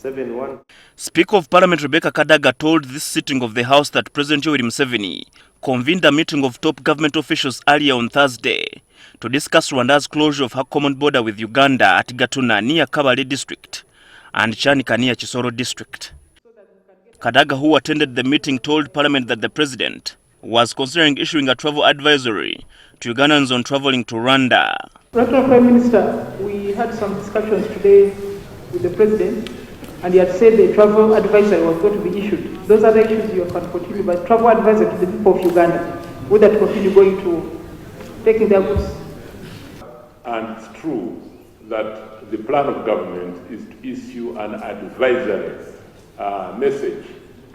7-1. Speaker of Parliament Rebecca Kadaga told this sitting of the House that President Museveni convened a meeting of top government officials earlier on Thursday to discuss Rwanda's closure of her common border with Uganda at Gatuna near Kabale district and Chanika near Chisoro district. Kadaga, who attended the meeting, told Parliament that the President was considering issuing a travel advisory to Ugandans on traveling to Rwanda. Dr. Prime Minister, we had some discussions today with the President, and he had said the travel advisory was going to be issued. Those other issues you can continue, but travel advisory to the people of Uganda, would that continue going to taking their goods? And it's true that the plan of government is to issue an advisory message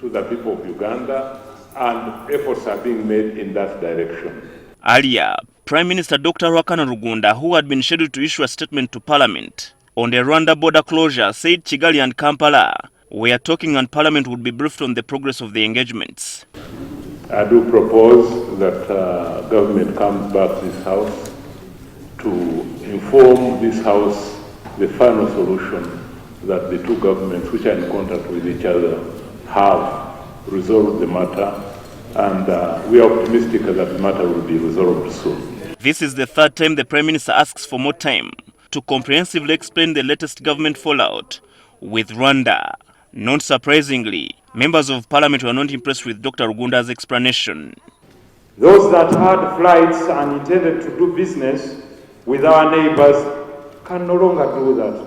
to the people of Uganda, and efforts are being made in that direction. Earlier, Prime Minister Dr. Rwanda, who had been scheduled to issue a statement to Parliament on the Rwanda border closure, said Kigali and Kampala were talking and Parliament would be briefed on the progress of the engagements. I do propose that government comes back to this House to inform this House the final solution that the two governments which are in contact with each other have resolved the matter, and we are optimistic that the matter will be resolved soon. This is the third time the Prime Minister asks for more time to comprehensively explain the latest government fallout with Rwanda. Not surprisingly, members of Parliament were not impressed with Dr. Rugunda's explanation. Those that had flights and intended to do business with our neighbors can no longer do that.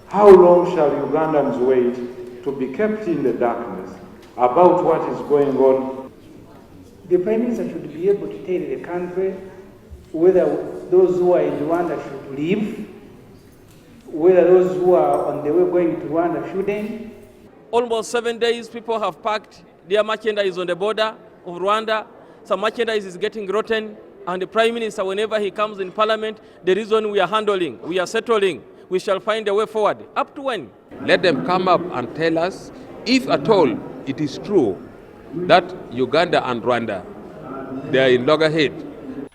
How long shall Ugandans wait to be kept in the darkness about what is going on? The Prime Minister should be able to tell the country whether those who are in Rwanda should leave, whether those who are on the way going to Rwanda shouldn't. Almost 7 days, people have packed their merchandise on the border of Rwanda. Some merchandise is getting rotten, and the Prime Minister, whenever he comes in Parliament, the reason we are handling, we are settling, we shall find a way forward. Up to when? Let them come up and tell us if at all it is true that Uganda and Rwanda, they are in loggerhead.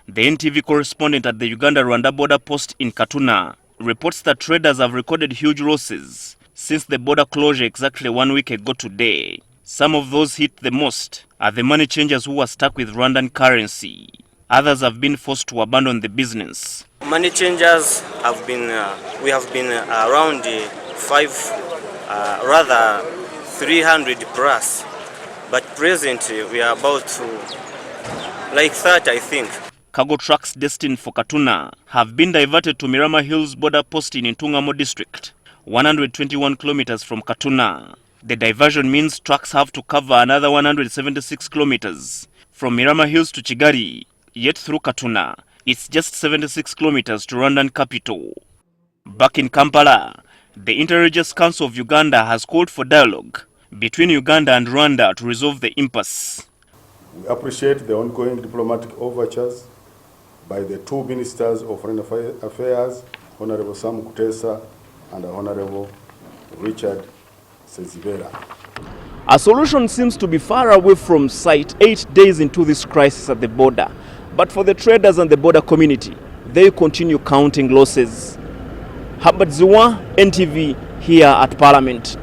The NTV correspondent at the Uganda-Rwanda border post in Katuna reports that traders have recorded huge losses since the border closure exactly 1 week ago today. Some of those hit the most are the money changers who are stuck with Rwandan currency. Others have been forced to abandon the business. Money changers have been, we have been around 300 plus, but presently we are about to like 30, I think. Cargo trucks destined for Katuna have been diverted to Mirama Hills border post in Intungamo district, 121 kilometers from Katuna. The diversion means trucks have to cover another 176 kilometers from Mirama Hills to Kigali, yet through Katuna, it's just 76 kilometers to Rwandan capital. Back in Kampala, the Inter-Religious Council of Uganda has called for dialogue between Uganda and Rwanda to resolve the impasse. We appreciate the ongoing diplomatic overtures by the two ministers of Foreign Affairs, Honorable Sam Kutesa and Honorable Richard Sezibera. A solution seems to be far away from sight 8 days into this crisis at the border. But for the traders and the border community, they continue counting losses. Habad Ziwa, NTV, here at Parliament.